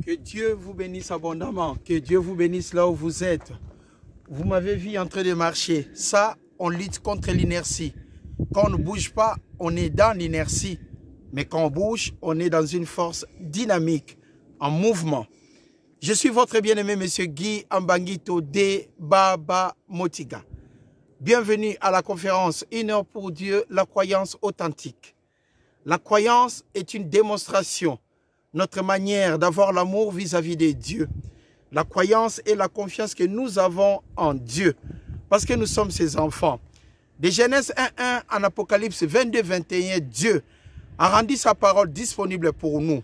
Que Dieu vous bénisse abondamment. Que Dieu vous bénisse là où vous êtes. Vous m'avez vu en train de marcher. Ça, on lutte contre l'inertie. Quand on ne bouge pas, on est dans l'inertie. Mais quand on bouge, on est dans une force dynamique, en mouvement. Je suis votre bien-aimé, Monsieur Guy Ambangito de Baba Motiga. Bienvenue à la conférence 1 heure pour Dieu, la croyance authentique. La croyance est une démonstration, notre manière d'avoir l'amour vis-à-vis de Dieu. La croyance est la confiance que nous avons en Dieu, parce que nous sommes ses enfants. De Genèse 1.1 en Apocalypse 22.21, Dieu a rendu sa parole disponible pour nous.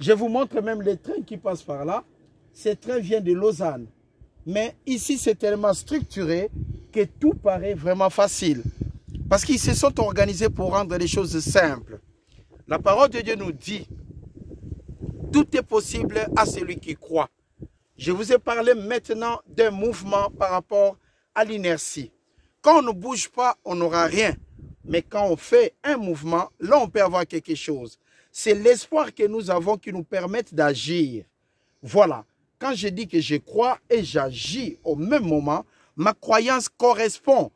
Je vous montre même les trains qui passent par là. Ces trains viennent de Lausanne. Mais ici, c'est tellement structuré que tout paraît vraiment facile. Parce qu'ils se sont organisés pour rendre les choses simples. La parole de Dieu nous dit, tout est possible à celui qui croit. Je vous ai parlé maintenant d'un mouvement par rapport à l'inertie. Quand on ne bouge pas, on n'aura rien. Mais quand on fait un mouvement, là, on peut avoir quelque chose. C'est l'espoir que nous avons qui nous permet d'agir. Voilà. Quand je dis que je crois et j'agis au même moment, ma croyance correspond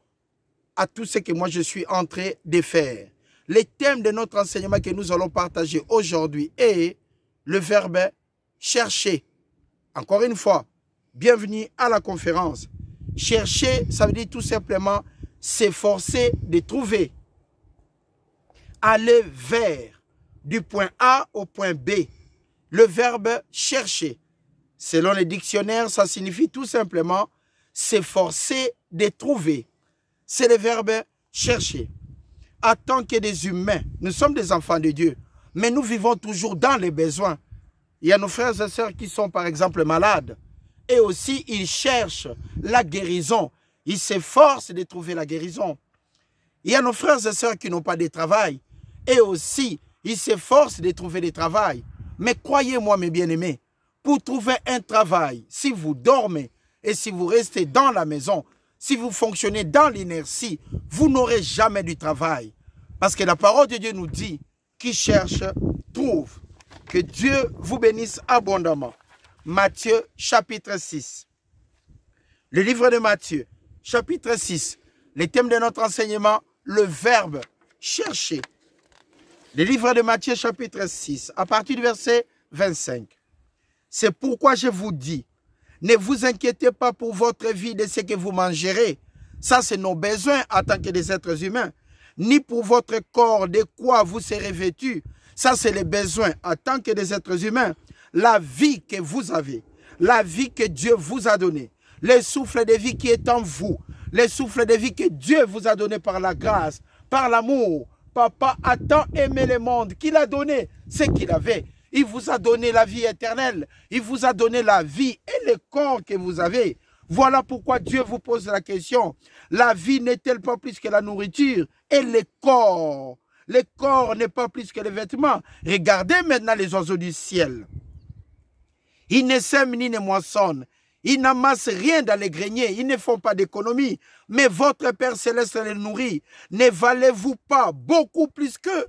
à tout ce que moi je suis en train de faire. Le thème de notre enseignement que nous allons partager aujourd'hui est le verbe chercher. Encore une fois, bienvenue à la conférence. Chercher, ça veut dire tout simplement s'efforcer de trouver. Aller vers, du point A au point B. Le verbe chercher. Selon les dictionnaires, ça signifie tout simplement s'efforcer de trouver. C'est le verbe chercher. En tant que des humains, nous sommes des enfants de Dieu, mais nous vivons toujours dans les besoins. Il y a nos frères et sœurs qui sont par exemple malades. Et aussi, ils cherchent la guérison. Ils s'efforcent de trouver la guérison. Il y a nos frères et sœurs qui n'ont pas de travail. Et aussi, ils s'efforcent de trouver du travail. Mais croyez-moi, mes bien-aimés, pour trouver un travail, si vous dormez et si vous restez dans la maison, si vous fonctionnez dans l'inertie, vous n'aurez jamais du travail. Parce que la parole de Dieu nous dit, qui cherche, trouve. Que Dieu vous bénisse abondamment. Matthieu, chapitre 6. Le livre de Matthieu, chapitre 6. Le thème de notre enseignement, le verbe chercher. Le livre de Matthieu, chapitre 6, à partir du verset 25. C'est pourquoi je vous dis, ne vous inquiétez pas pour votre vie de ce que vous mangerez. Ça, c'est nos besoins en tant que des êtres humains. Ni pour votre corps de quoi vous serez vêtus. Ça, c'est les besoins en tant que des êtres humains. La vie que vous avez, la vie que Dieu vous a donnée, le souffle de vie qui est en vous, le souffle de vie que Dieu vous a donné par la grâce, par l'amour. Papa a tant aimé le monde qu'il a donné ce qu'il avait. Il vous a donné la vie éternelle. Il vous a donné la vie et le corps que vous avez. Voilà pourquoi Dieu vous pose la question. La vie n'est-elle pas plus que la nourriture et le corps? Le corps n'est pas plus que les vêtements. Regardez maintenant les oiseaux du ciel. Ils ne sèment ni ne moissonnent. Ils n'amassent rien dans les greniers. Ils ne font pas d'économie. Mais votre Père Céleste les nourrit. Ne valez-vous pas beaucoup plus qu'eux?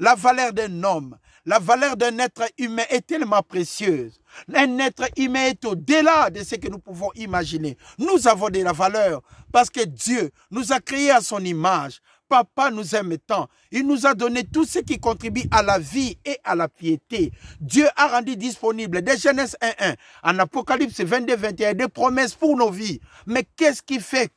La valeur d'un homme, la valeur d'un être humain est tellement précieuse. Un être humain est au-delà de ce que nous pouvons imaginer. Nous avons de la valeur parce que Dieu nous a créés à son image. Papa nous aime tant. Il nous a donné tout ce qui contribue à la vie et à la piété. Dieu a rendu disponible de Genèse 1.1 en Apocalypse 22.21 des promesses pour nos vies. Mais qu'est-ce qui fait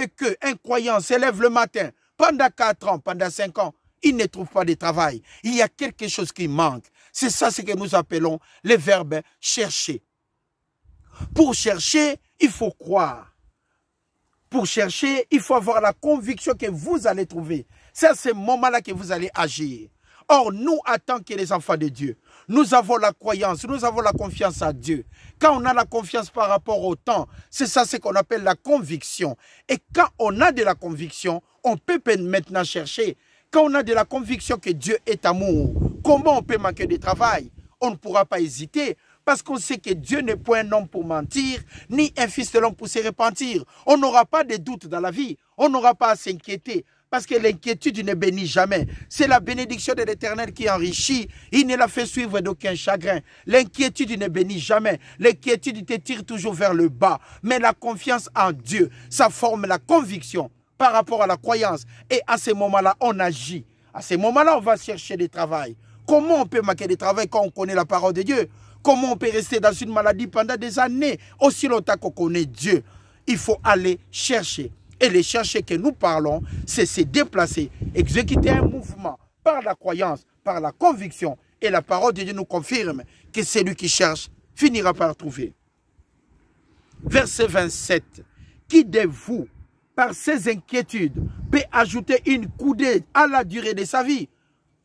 qu'un croyant s'élève le matin pendant 4 ans, pendant 5 ans, il ne trouve pas de travail. Il y a quelque chose qui manque. C'est ça ce que nous appelons le verbe chercher. Pour chercher, il faut croire. Pour chercher, il faut avoir la conviction que vous allez trouver. C'est à ce moment-là que vous allez agir. Or, nous, en tant que les enfants de Dieu, nous avons la croyance, nous avons la confiance à Dieu. Quand on a la confiance par rapport au temps, c'est ça ce qu'on appelle la conviction. Et quand on a de la conviction, on peut maintenant chercher. Quand on a de la conviction que Dieu est amour, comment on peut manquer de travail? On ne pourra pas hésiter parce qu'on sait que Dieu n'est point un homme pour mentir, ni un fils de l'homme pour se repentir. On n'aura pas de doute dans la vie, on n'aura pas à s'inquiéter Parce que l'inquiétude ne bénit jamais. C'est la bénédiction de l'Éternel qui enrichit. Il ne la fait suivre d'aucun chagrin. L'inquiétude ne bénit jamais. L'inquiétude te tire toujours vers le bas. Mais la confiance en Dieu, ça forme la conviction par rapport à la croyance. Et à ce moment-là, on agit. À ce moment-là, on va chercher du travail. Comment on peut manquer de travail quand on connaît la parole de Dieu? Comment on peut rester dans une maladie pendant des années, aussi longtemps qu'on connaît Dieu? Il faut aller chercher. Et les chercher que nous parlons, c'est se déplacer, exécuter un mouvement par la croyance, par la conviction. Et la parole de Dieu nous confirme que celui qui cherche finira par trouver. Verset 27. Qui de vous, par ses inquiétudes, peut ajouter une coudée à la durée de sa vie?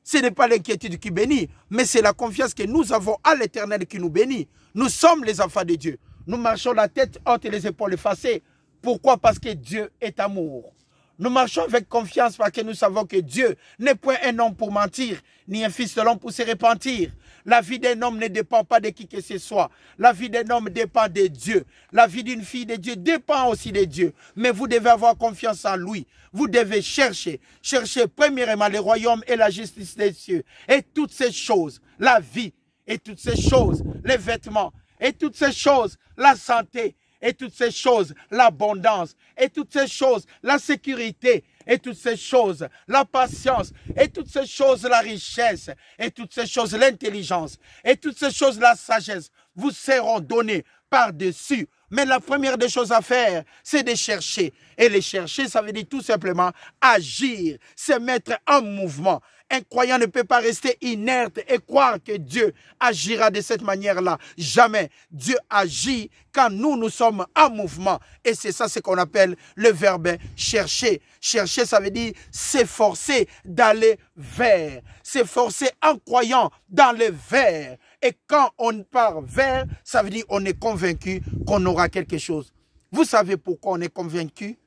Ce n'est pas l'inquiétude qui bénit, mais c'est la confiance que nous avons à l'Éternel qui nous bénit. Nous sommes les enfants de Dieu. Nous marchons la tête haute et les épaules effacées. Pourquoi? Parce que Dieu est amour. Nous marchons avec confiance parce que nous savons que Dieu n'est point un homme pour mentir, ni un fils de l'homme pour se repentir. La vie d'un homme ne dépend pas de qui que ce soit. La vie d'un homme dépend de Dieu. La vie d'une fille de Dieu dépend aussi de Dieu. Mais vous devez avoir confiance en lui. Vous devez chercher. Chercher premièrement le royaume et la justice des cieux. Et toutes ces choses, la vie, et toutes ces choses, les vêtements, et toutes ces choses, la santé, et toutes ces choses, l'abondance, et toutes ces choses, la sécurité, et toutes ces choses, la patience, et toutes ces choses, la richesse, et toutes ces choses, l'intelligence, et toutes ces choses, la sagesse, vous seront données par-dessus. Mais la première des choses à faire, c'est de chercher. Et les chercher, ça veut dire tout simplement agir, se mettre en mouvement. Un croyant ne peut pas rester inerte et croire que Dieu agira de cette manière-là. Jamais. Dieu agit quand nous sommes en mouvement. Et c'est ça ce qu'on appelle le verbe chercher. Chercher, ça veut dire s'efforcer d'aller vers. S'efforcer en croyant dans le vers. Et quand on part vers, ça veut dire on est convaincu qu'on aura quelque chose. Vous savez pourquoi on est convaincu?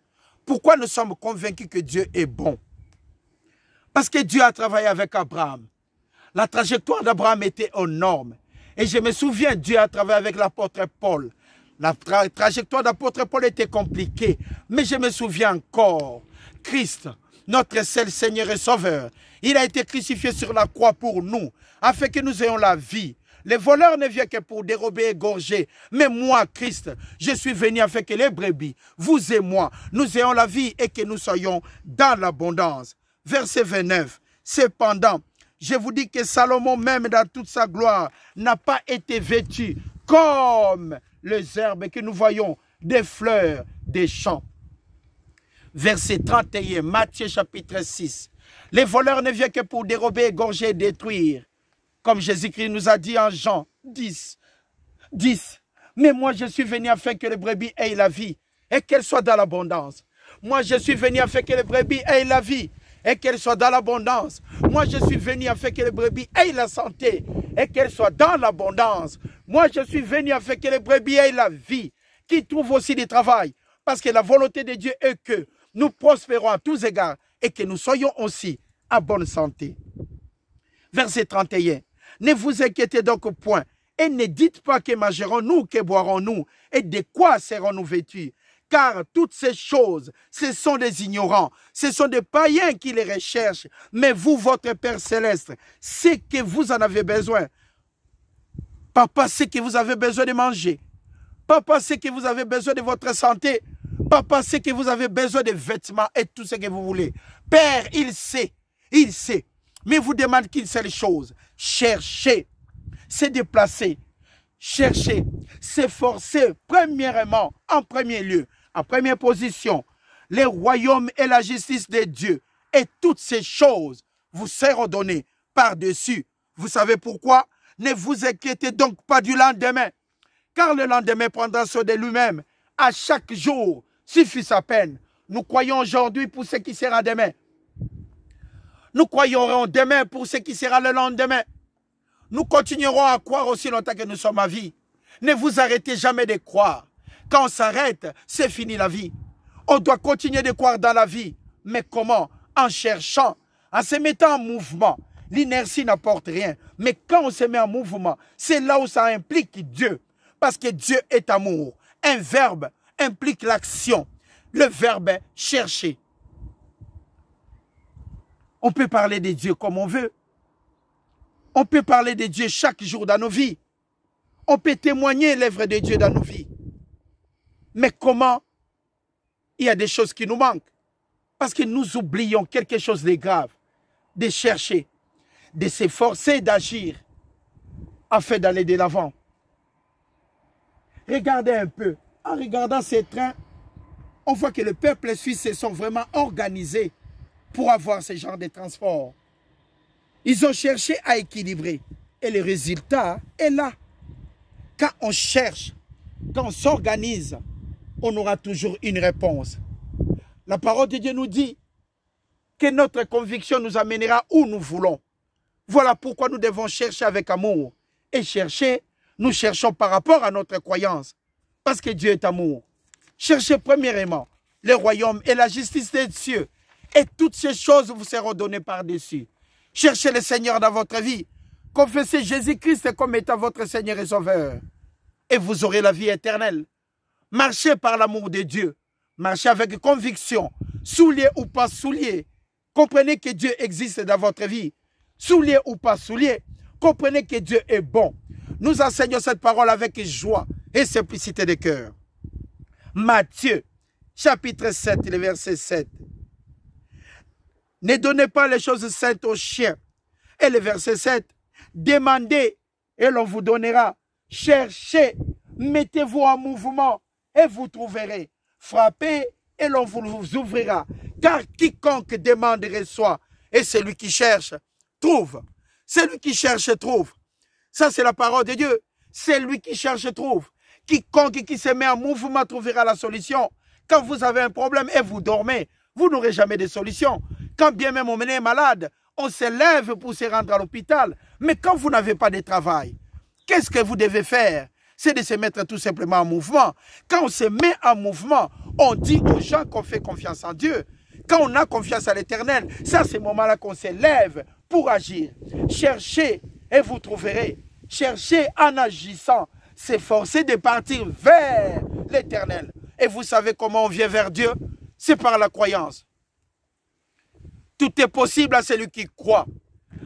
Pourquoi nous sommes convaincus que Dieu est bon? Parce que Dieu a travaillé avec Abraham. La trajectoire d'Abraham était aux normes. Et je me souviens, Dieu a travaillé avec l'apôtre Paul. La trajectoire d'apôtre Paul était compliquée. Mais je me souviens encore, Christ, notre seul Seigneur et Sauveur, il a été crucifié sur la croix pour nous, afin que nous ayons la vie. Les voleurs ne viennent que pour dérober et égorger. Mais moi, Christ, je suis venu afin que les brebis, vous et moi, nous ayons la vie et que nous soyons dans l'abondance. Verset 29. Cependant, je vous dis que Salomon, même dans toute sa gloire, n'a pas été vêtu comme les herbes que nous voyons, des fleurs des champs. Verset 31, Matthieu chapitre 6. Les voleurs ne viennent que pour dérober, égorger et détruire. Comme Jésus-Christ nous a dit en Jean 10. Mais moi, je suis venu afin que les brebis aient la vie et qu'elles soient dans l'abondance. Moi, je suis venu afin que les brebis aient la vie et qu'elles soient dans l'abondance. Moi, je suis venu afin que les brebis aient la santé et qu'elles soient dans l'abondance. Moi, je suis venu afin que les brebis aient la vie, qui trouvent aussi du travail. Parce que la volonté de Dieu est que nous prospérons à tous égards et que nous soyons aussi à bonne santé. Verset 31. Ne vous inquiétez donc point et ne dites pas que mangerons-nous, que boirons-nous et de quoi serons-nous vêtus. Car toutes ces choses, ce sont des ignorants, ce sont des païens qui les recherchent. Mais vous, votre Père Céleste, c'est que vous en avez besoin. Papa sait que vous avez besoin de manger. Papa sait que vous avez besoin de votre santé. Papa sait que vous avez besoin de vêtements et tout ce que vous voulez. Père, il sait. Il sait. Mais il vous demande qu'une seule chose. Cherchez. Se déplacer. Chercher. S'efforcer. Premièrement, en premier lieu. En première position. Les royaumes et la justice de Dieu. Et toutes ces choses vous seront données par-dessus. Vous savez pourquoi? Ne vous inquiétez donc pas du lendemain. Car le lendemain prendra soin de lui-même. À chaque jour suffit sa peine. Nous croyons aujourd'hui pour ce qui sera demain. Nous croyons demain pour ce qui sera le lendemain. Nous continuerons à croire aussi longtemps que nous sommes à vie. Ne vous arrêtez jamais de croire. Quand on s'arrête, c'est fini la vie. On doit continuer de croire dans la vie. Mais comment? En cherchant, en se mettant en mouvement. L'inertie n'apporte rien. Mais quand on se met en mouvement, c'est là où ça implique Dieu. Parce que Dieu est amour. Un verbe implique l'action. Le verbe chercher. On peut parler de Dieu comme on veut. On peut parler de Dieu chaque jour dans nos vies. On peut témoigner l'œuvre de Dieu dans nos vies. Mais comment? Il y a des choses qui nous manquent. Parce que nous oublions quelque chose de grave. De chercher, de s'efforcer d'agir afin d'aller de l'avant. Regardez un peu. En regardant ces trains, on voit que le peuple suisse se sont vraiment organisés pour avoir ce genre de transport. Ils ont cherché à équilibrer. Et le résultat est là. Quand on cherche, quand on s'organise, on aura toujours une réponse. La parole de Dieu nous dit que notre conviction nous amènera où nous voulons. Voilà pourquoi nous devons chercher avec amour. Et chercher, nous cherchons par rapport à notre croyance. Parce que Dieu est amour. Cherchez premièrement le royaume et la justice des cieux. Et toutes ces choses vous seront données par-dessus. Cherchez le Seigneur dans votre vie. Confessez Jésus-Christ comme étant votre Seigneur et Sauveur. Et vous aurez la vie éternelle. Marchez par l'amour de Dieu. Marchez avec conviction. Souliers ou pas souliers. Comprenez que Dieu existe dans votre vie. Souliers ou pas souliers. Comprenez que Dieu est bon. Nous enseignons cette parole avec joie et simplicité de cœur. Matthieu, chapitre 7, le verset 7. Ne donnez pas les choses saintes aux chiens. Et le verset 7. Demandez et l'on vous donnera. Cherchez, mettez-vous en mouvement et vous trouverez. Frappez et l'on vous ouvrira. Car quiconque demande reçoit. Et celui qui cherche, trouve. Celui qui cherche, trouve. Ça, c'est la parole de Dieu. Celui qui cherche, trouve. Quiconque qui se met en mouvement trouvera la solution. Quand vous avez un problème et vous dormez, vous n'aurez jamais de solution. Quand bien même on est malade, on se lève pour se rendre à l'hôpital. Mais quand vous n'avez pas de travail, qu'est-ce que vous devez faire? C'est de se mettre tout simplement en mouvement. Quand on se met en mouvement, on dit aux gens qu'on fait confiance en Dieu. Quand on a confiance à l'Éternel, c'est à ce moment-là qu'on se lève pour agir. Cherchez et vous trouverez. Cherchez en agissant. S'efforcer de partir vers l'Éternel. Et vous savez comment on vient vers Dieu? C'est par la croyance. Tout est possible à celui qui croit.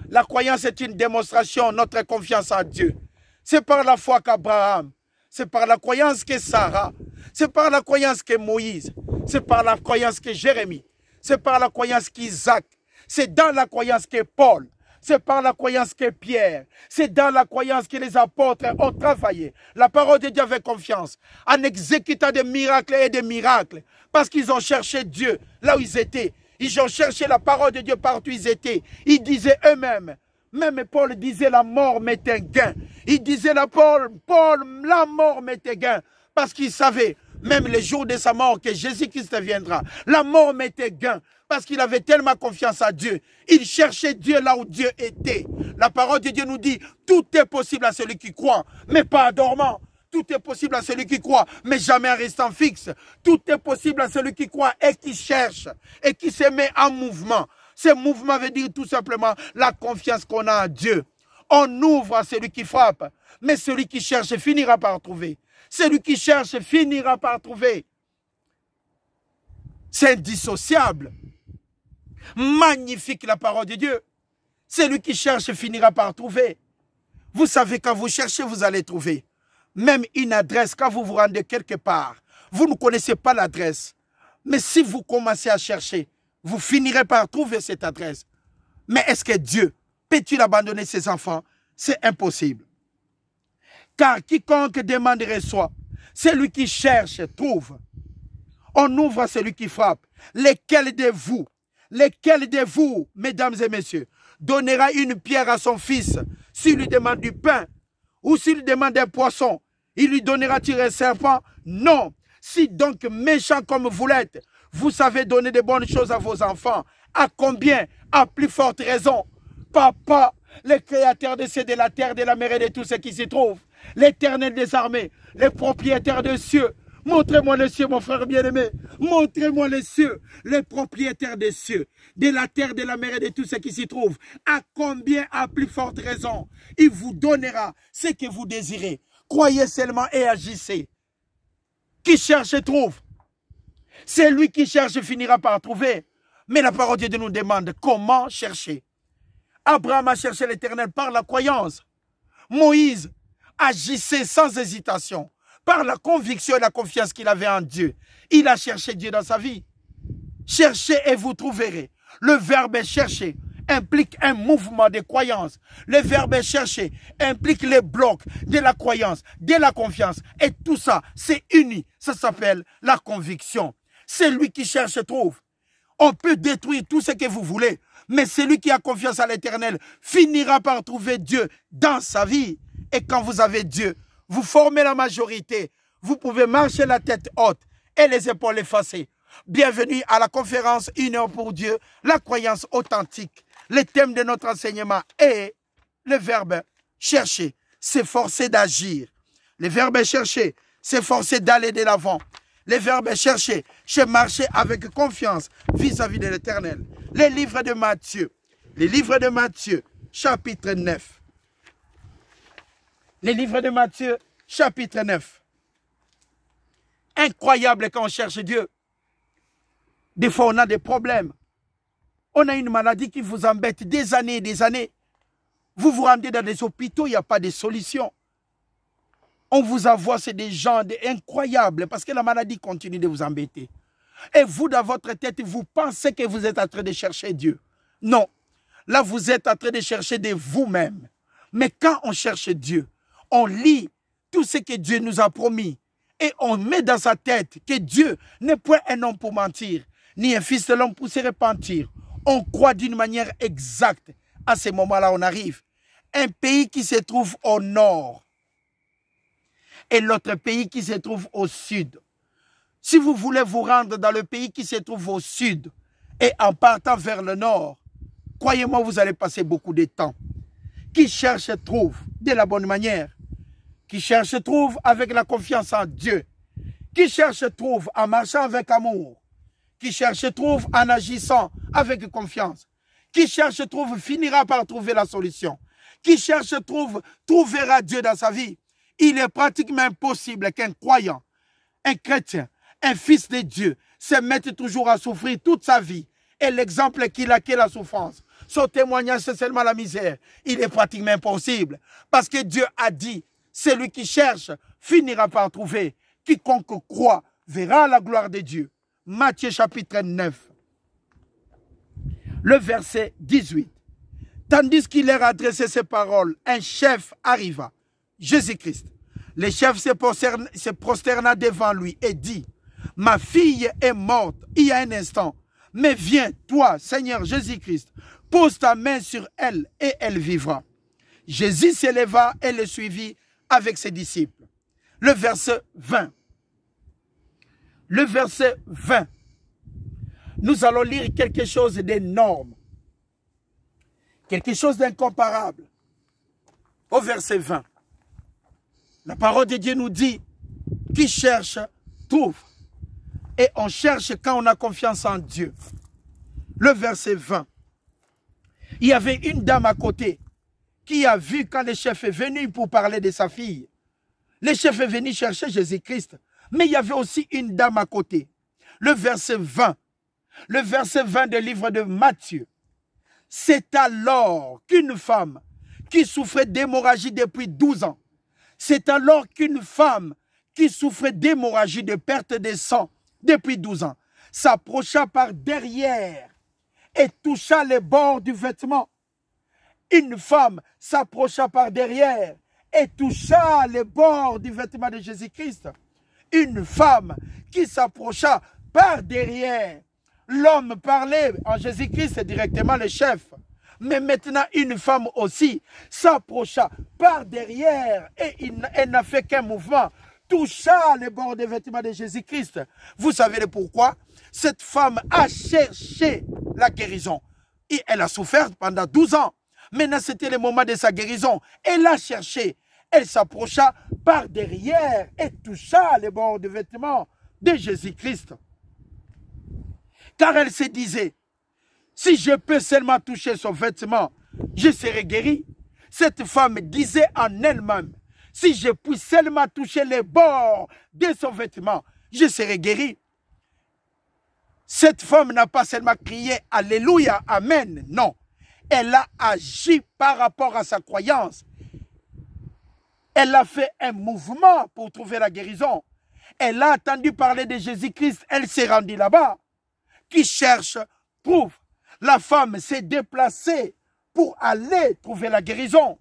La croyance est une démonstration de notre confiance en Dieu. C'est par la foi qu'Abraham, c'est par la croyance que Sarah, c'est par la croyance que Moïse, c'est par la croyance que Jérémie, c'est par la croyance qu'Isaac, c'est dans la croyance que Paul, c'est par la croyance que Pierre, c'est dans la croyance que les apôtres ont travaillé. La parole de Dieu avait confiance en exécutant des miracles et des miracles parce qu'ils ont cherché Dieu là où ils étaient. Ils ont cherché la parole de Dieu partout où ils étaient. Ils disaient eux-mêmes, même Paul disait la mort m'est un gain. Il disait la mort m'est un gain parce qu'il savait même le jour de sa mort que Jésus-Christ viendra. La mort m'est un gain. Parce qu'il avait tellement confiance à Dieu. Il cherchait Dieu là où Dieu était. La parole de Dieu nous dit, tout est possible à celui qui croit, mais pas en dormant. Tout est possible à celui qui croit, mais jamais en restant fixe. Tout est possible à celui qui croit et qui cherche et qui se met en mouvement. Ce mouvement veut dire tout simplement la confiance qu'on a en Dieu. On ouvre à celui qui frappe, mais celui qui cherche finira par trouver. Celui qui cherche finira par trouver. C'est indissociable. Magnifique la parole de Dieu. Celui qui cherche finira par trouver. Vous savez, quand vous cherchez, vous allez trouver. Même une adresse, quand vous vous rendez quelque part, vous ne connaissez pas l'adresse. Mais si vous commencez à chercher, vous finirez par trouver cette adresse. Mais est-ce que Dieu peut-il abandonner ses enfants? C'est impossible. Car quiconque demande reçoit. Celui qui cherche trouve. On ouvre à celui qui frappe. Lesquels de vous, mesdames et messieurs, donnera une pierre à son fils s'il lui demande du pain ou s'il lui demande un poisson, il lui donnera-t-il un serpent? Non. Si donc méchant comme vous l'êtes, vous savez donner de bonnes choses à vos enfants, à combien? À plus forte raison. Papa, le créateur des cieux, de la terre, de la mer et de tout ce qui s'y trouve, l'Éternel des armées, le propriétaire des cieux. Montrez-moi les cieux, mon frère bien-aimé. Montrez-moi les cieux, les propriétaires des cieux, de la terre, de la mer et de tout ce qui s'y trouve. À combien, à plus forte raison, il vous donnera ce que vous désirez. Croyez seulement et agissez. Qui cherche trouve. C'est lui qui cherche finira par trouver. Mais la parole de Dieu nous demande comment chercher. Abraham a cherché l'Éternel par la croyance. Moïse agissait sans hésitation, par la conviction et la confiance qu'il avait en Dieu. Il a cherché Dieu dans sa vie. Cherchez et vous trouverez. Le verbe chercher implique un mouvement de croyance. Le verbe chercher implique les blocs de la croyance, de la confiance. Et tout ça, c'est uni. Ça s'appelle la conviction. Celui qui cherche trouve. On peut détruire tout ce que vous voulez, mais celui qui a confiance à l'Éternel finira par trouver Dieu dans sa vie. Et quand vous avez Dieu, vous formez la majorité. Vous pouvez marcher la tête haute et les épaules effacées. Bienvenue à la conférence Une heure pour Dieu, la croyance authentique. Le thème de notre enseignement est le verbe chercher, s'efforcer d'agir. Le verbe chercher, s'efforcer d'aller de l'avant. Le verbe chercher, c'est marcher avec confiance vis-à-vis de l'Éternel. Les livres de Matthieu, chapitre 9. Les livres de Matthieu, chapitre 9. Incroyable quand on cherche Dieu. Des fois, on a des problèmes. On a une maladie qui vous embête des années et des années. Vous vous rendez dans des hôpitaux, il n'y a pas de solution. On vous envoie, c'est des gens incroyables parce que la maladie continue de vous embêter. Et vous, dans votre tête, vous pensez que vous êtes en train de chercher Dieu. Non. Là, vous êtes en train de chercher de vous-même. Mais quand on cherche Dieu, on lit tout ce que Dieu nous a promis. Et on met dans sa tête que Dieu n'est point un homme pour mentir, ni un fils de l'homme pour se repentir. On croit d'une manière exacte. À ce moment-là, on arrive. Un pays qui se trouve au nord et l'autre pays qui se trouve au sud. Si vous voulez vous rendre dans le pays qui se trouve au sud et en partant vers le nord, croyez-moi, vous allez passer beaucoup de temps. Qui cherche trouve de la bonne manière. Qui cherche trouve avec la confiance en Dieu. Qui cherche trouve en marchant avec amour. Qui cherche trouve en agissant avec confiance. Qui cherche trouve finira par trouver la solution. Qui cherche trouve trouvera Dieu dans sa vie. Il est pratiquement impossible qu'un croyant, un chrétien, un fils de Dieu se mette toujours à souffrir toute sa vie. Et l'exemple qu'il a qu'est la souffrance. Son témoignage, c'est seulement la misère. Il est pratiquement impossible. Parce que Dieu a dit, celui qui cherche finira par trouver. Quiconque croit verra la gloire de Dieu. Matthieu chapitre 9, le verset 18. Tandis qu'il leur adressait ces paroles, un chef arriva, Jésus-Christ. Le chef se prosterna devant lui et dit, « Ma fille est morte il y a un instant, mais viens, toi, Seigneur Jésus-Christ, pose ta main sur elle et elle vivra. » Jésus s'éleva et le suivit avec ses disciples. Le verset 20. Le verset 20. Nous allons lire quelque chose d'énorme. Quelque chose d'incomparable. Au verset 20. La parole de Dieu nous dit, qui cherche, trouve. Et on cherche quand on a confiance en Dieu. Le verset 20. Il y avait une dame à côté qui a vu quand le chef est venu pour parler de sa fille. Le chef est venu chercher Jésus-Christ. Mais il y avait aussi une dame à côté. Le verset 20. Le verset 20 du livre de Matthieu. C'est alors qu'une femme qui souffrait d'hémorragie depuis 12 ans. C'est alors qu'une femme qui souffrait d'hémorragie de perte de sang depuis 12 ans s'approcha par derrière et toucha les bords du vêtement. Une femme s'approcha par derrière et toucha les bords du vêtement de Jésus-Christ. Une femme qui s'approcha par derrière. L'homme parlait en Jésus-Christ, c'est directement le chef. Mais maintenant, une femme aussi s'approcha par derrière et elle n'a fait qu'un mouvement. Toucha les bords des vêtements de Jésus-Christ. Vous savez le pourquoi? Cette femme a cherché la guérison. Et elle a souffert pendant 12 ans. Maintenant, c'était le moment de sa guérison. Elle a cherché. Elle s'approcha par derrière et toucha les bords des vêtements de Jésus-Christ. Car elle se disait, si je peux seulement toucher son vêtement, je serai guéri. Cette femme disait en elle-même, si je puis seulement toucher les bords de son vêtement, je serai guéri. Cette femme n'a pas seulement crié « Alléluia, Amen ». Non. Elle a agi par rapport à sa croyance. Elle a fait un mouvement pour trouver la guérison. Elle a entendu parler de Jésus-Christ. Elle s'est rendue là-bas. Qui cherche, trouve. La femme s'est déplacée pour aller trouver la guérison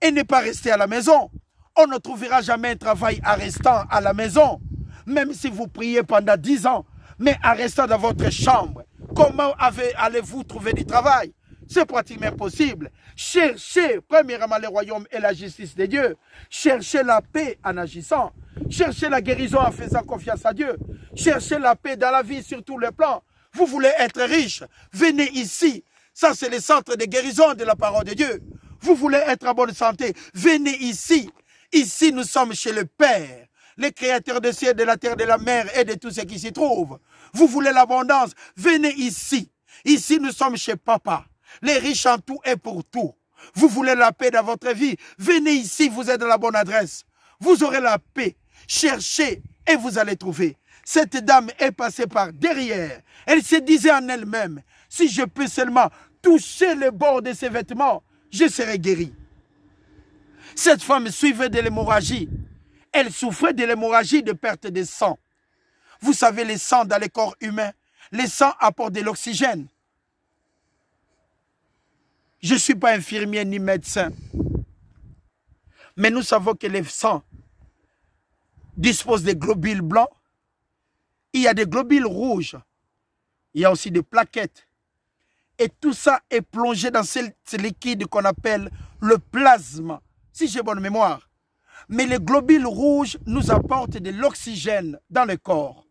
et ne pas rester à la maison. On ne trouvera jamais un travail en restant à la maison, même si vous priez pendant 10 ans, mais en restant dans votre chambre. Comment allez-vous trouver du travail? C'est pratiquement impossible. Cherchez premièrement le royaume et la justice de Dieu. Cherchez la paix en agissant. Cherchez la guérison en faisant confiance à Dieu. Cherchez la paix dans la vie sur tous les plans. Vous voulez être riche? Venez ici. Ça, c'est le centre de guérison de la parole de Dieu. Vous voulez être en bonne santé? Venez ici. Ici, nous sommes chez le Père, le créateur des cieux, de la terre, de la mer et de tout ce qui s'y trouve. Vous voulez l'abondance? Venez ici. Ici, nous sommes chez Papa. Les riches en tout et pour tout. Vous voulez la paix dans votre vie? Venez ici, vous êtes dans la bonne adresse. Vous aurez la paix. Cherchez et vous allez trouver. Cette dame est passée par derrière. Elle se disait en elle-même, si je peux seulement toucher le bord de ses vêtements, je serai guérie. Cette femme suivait de l'hémorragie. Elle souffrait de l'hémorragie de perte de sang. Vous savez, le sang dans le corps humain, le sang apporte de l'oxygène. Je ne suis pas infirmier ni médecin. Mais nous savons que le sang dispose de globules blancs. Il y a des globules rouges. Il y a aussi des plaquettes. Et tout ça est plongé dans ce liquide qu'on appelle le plasma, si j'ai bonne mémoire. Mais les globules rouges nous apportent de l'oxygène dans le corps.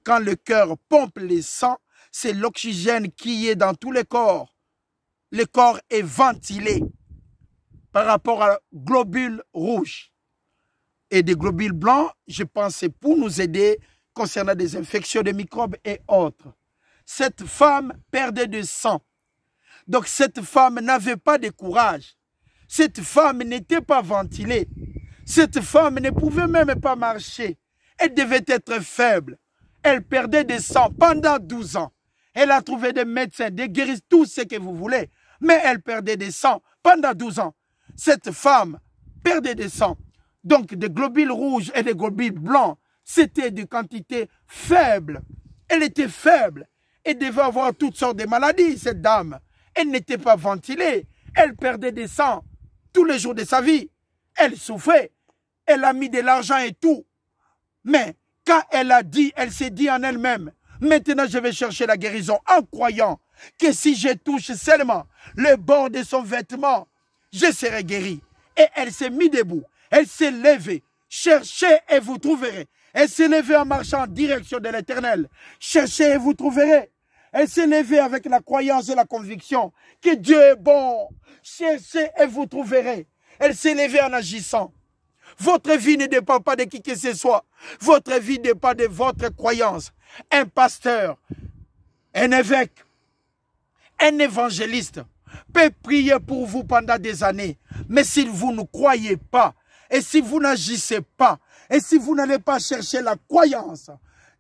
Quand le cœur pompe le sang, c'est l'oxygène qui est dans tout le corps. Le corps est ventilé par rapport à globules rouges. Et des globules blancs, je pense, c'est pour nous aider concernant des infections de microbes et autres. Cette femme perdait du sang. Donc cette femme n'avait pas de courage. Cette femme n'était pas ventilée. Cette femme ne pouvait même pas marcher. Elle devait être faible. Elle perdait du sang pendant 12 ans. Elle a trouvé des médecins, des guérisseurs, tout ce que vous voulez. Mais elle perdait du sang pendant 12 ans. Cette femme perdait du sang. Donc des globules rouges et des globules blancs, c'était de quantité faible. Elle était faible. Elle devait avoir toutes sortes de maladies, cette dame. Elle n'était pas ventilée. Elle perdait du sang tous les jours de sa vie. Elle souffrait. Elle a mis de l'argent et tout. Mais quand elle a dit, elle s'est dit en elle-même, maintenant je vais chercher la guérison en croyant que si je touche seulement le bord de son vêtement, je serai guérie. Et elle s'est mise debout. Elle s'est levée. Cherchez et vous trouverez. Elle s'est levée en marchant en direction de l'Éternel. Cherchez et vous trouverez. Elle s'est levée avec la croyance et la conviction que Dieu est bon. Cherchez et vous trouverez. Elle s'est levée en agissant. Votre vie ne dépend pas de qui que ce soit. Votre vie dépend de votre croyance. Un pasteur, un évêque, un évangéliste peut prier pour vous pendant des années. Mais si vous ne croyez pas, et si vous n'agissez pas, et si vous n'allez pas chercher la croyance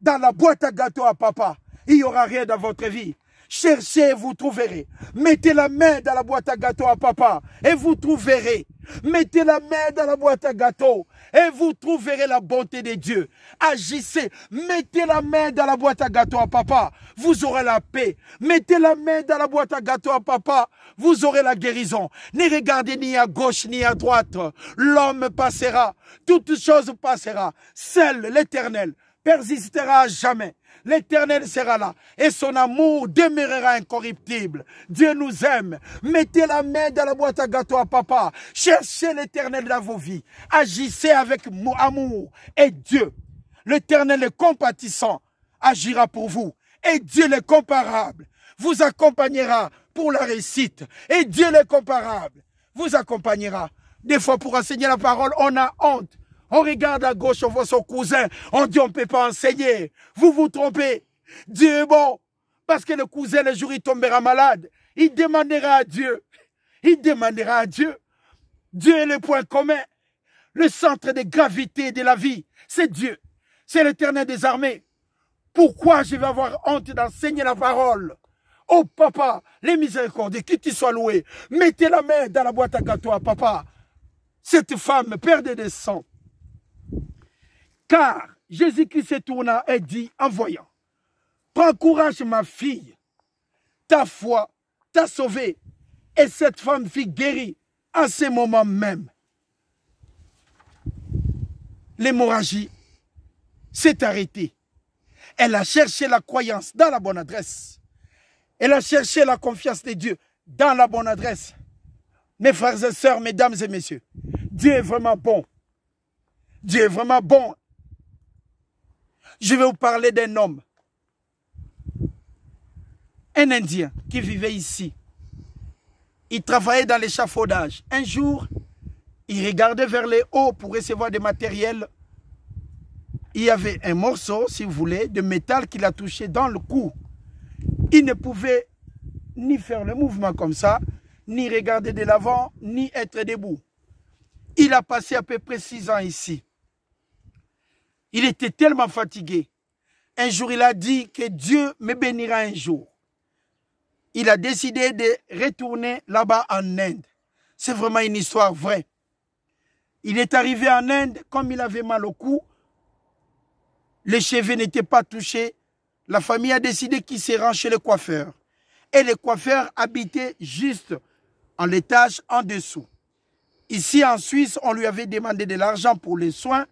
dans la boîte à gâteaux à papa, il n'y aura rien dans votre vie. Cherchez et vous trouverez. Mettez la main dans la boîte à gâteaux à papa et vous trouverez. Mettez la main dans la boîte à gâteaux et vous trouverez la bonté de Dieu. Agissez. Mettez la main dans la boîte à gâteaux à papa. Vous aurez la paix. Mettez la main dans la boîte à gâteaux à papa. Vous aurez la guérison. Ne regardez ni à gauche ni à droite. L'homme passera. Toute chose passera. Seul l'Éternel persistera à jamais. L'Éternel sera là et son amour demeurera incorruptible. Dieu nous aime. Mettez la main dans la boîte à gâteaux à papa. Cherchez l'Éternel dans vos vies. Agissez avec amour. Et Dieu, l'Éternel est compatissant, agira pour vous. Et Dieu le comparable vous accompagnera pour la réussite. Et Dieu le comparable vous accompagnera. Des fois pour enseigner la parole, on a honte. On regarde à gauche, on voit son cousin. On dit on ne peut pas enseigner. Vous vous trompez. Dieu est bon. Parce que le cousin, le jour il tombera malade, il demandera à Dieu. Il demandera à Dieu. Dieu est le point commun. Le centre de gravité de la vie, c'est Dieu. C'est l'Éternel des armées. Pourquoi je vais avoir honte d'enseigner la parole? Oh papa, les miséricordieux, que tu sois loué. Mettez la main dans la boîte à gâteaux, papa. Cette femme perdait des sangs. Car Jésus-Christ se tourna et dit en voyant, prends courage ma fille, ta foi t'a sauvée. Et cette femme fut guérie à ce moment même. L'hémorragie s'est arrêtée. Elle a cherché la croyance dans la bonne adresse. Elle a cherché la confiance de Dieu dans la bonne adresse. Mes frères et sœurs, mesdames et messieurs, Dieu est vraiment bon. Dieu est vraiment bon. Je vais vous parler d'un homme, un Indien qui vivait ici. Il travaillait dans l'échafaudage. Un jour, il regardait vers les hauts pour recevoir des matériels. Il y avait un morceau, si vous voulez, de métal qu'il a touché dans le cou. Il ne pouvait ni faire le mouvement comme ça, ni regarder de l'avant, ni être debout. Il a passé à peu près 6 ans ici. Il était tellement fatigué. Un jour, il a dit que Dieu me bénira un jour. Il a décidé de retourner là-bas en Inde. C'est vraiment une histoire vraie. Il est arrivé en Inde, comme il avait mal au cou, les cheveux n'étaient pas touchés. La famille a décidé qu'il se rend chez le coiffeur. Et le coiffeur habitait juste en l'étage en dessous. Ici en Suisse, on lui avait demandé de l'argent pour les soins.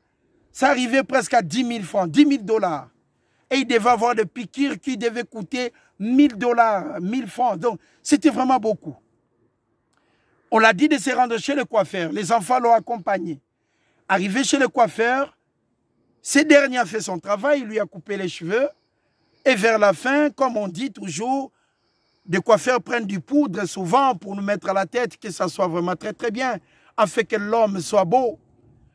Ça arrivait presque à 10 000 francs, 10 000 dollars. Et il devait avoir des piqûres qui devaient coûter 1000 dollars, 1000 francs. Donc, c'était vraiment beaucoup. On l'a dit de se rendre chez le coiffeur. Les enfants l'ont accompagné. Arrivé chez le coiffeur, ce dernier a fait son travail, il lui a coupé les cheveux. Et vers la fin, comme on dit toujours, les coiffeurs prennent du poudre souvent pour nous mettre à la tête, que ça soit vraiment très très bien, afin que l'homme soit beau.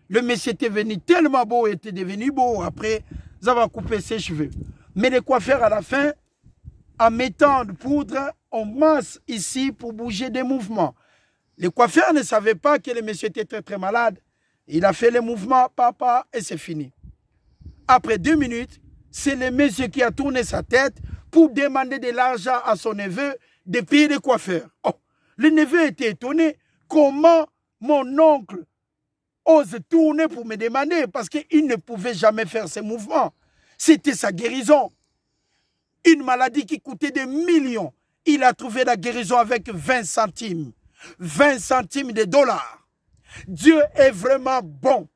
Le monsieur était venu tellement beau, était devenu beau après avoir coupé ses cheveux. Mais les coiffeurs à la fin, en mettant de poudre en masse ici pour bouger des mouvements. Les coiffeurs ne savaient pas que le monsieur était très très malade. Il a fait les mouvements, papa, et c'est fini. Après 2 minutes, c'est le monsieur qui a tourné sa tête pour demander de l'argent à son neveu de payer les coiffeurs. Oh, le neveu était étonné. Comment mon oncle ose tourner pour me demander? Parce qu'il ne pouvait jamais faire ces mouvements. C'était sa guérison. Une maladie qui coûtait des millions. Il a trouvé la guérison avec 20 centimes. 20 centimes de dollars. Dieu est vraiment bon.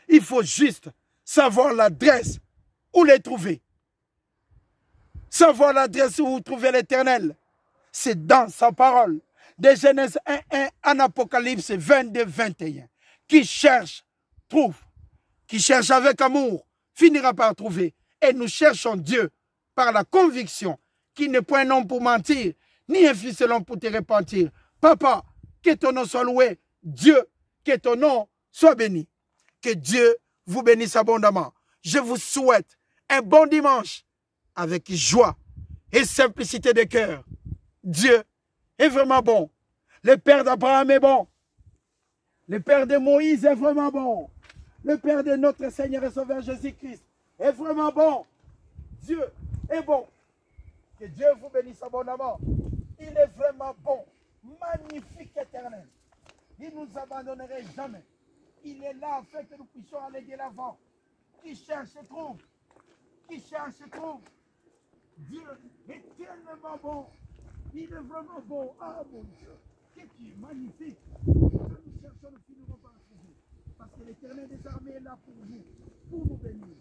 Il faut juste savoir l'adresse où les trouver. Savoir l'adresse où vous trouvez l'Éternel. C'est dans sa parole. De Genèse 1:1 en Apocalypse 22:21. Qui cherche, trouve. Qui cherche avec amour, finira par trouver. Et nous cherchons Dieu par la conviction qu'il n'est point un homme pour mentir, ni un fils selon pour te repentir. Papa, que ton nom soit loué. Dieu, que ton nom soit béni. Que Dieu vous bénisse abondamment. Je vous souhaite un bon dimanche avec joie et simplicité de cœur. Dieu est vraiment bon. Le Père d'Abraham est bon. Le Père de Moïse est vraiment bon. Le Père de notre Seigneur et Sauveur Jésus-Christ est vraiment bon. Dieu est bon. Que Dieu vous bénisse abondamment. Il est vraiment bon. Magnifique Éternel. Il ne nous abandonnerait jamais. Il est là afin que nous puissions aller de l'avant. Qui cherche trouve. Qui cherche trouve. Dieu est tellement bon. Il est vraiment bon. Ah mon Dieu. Que tu es magnifique. Quand nous cherchons, nous finirons par trouver. Parce que l'Éternel des armées est là pour nous bénir.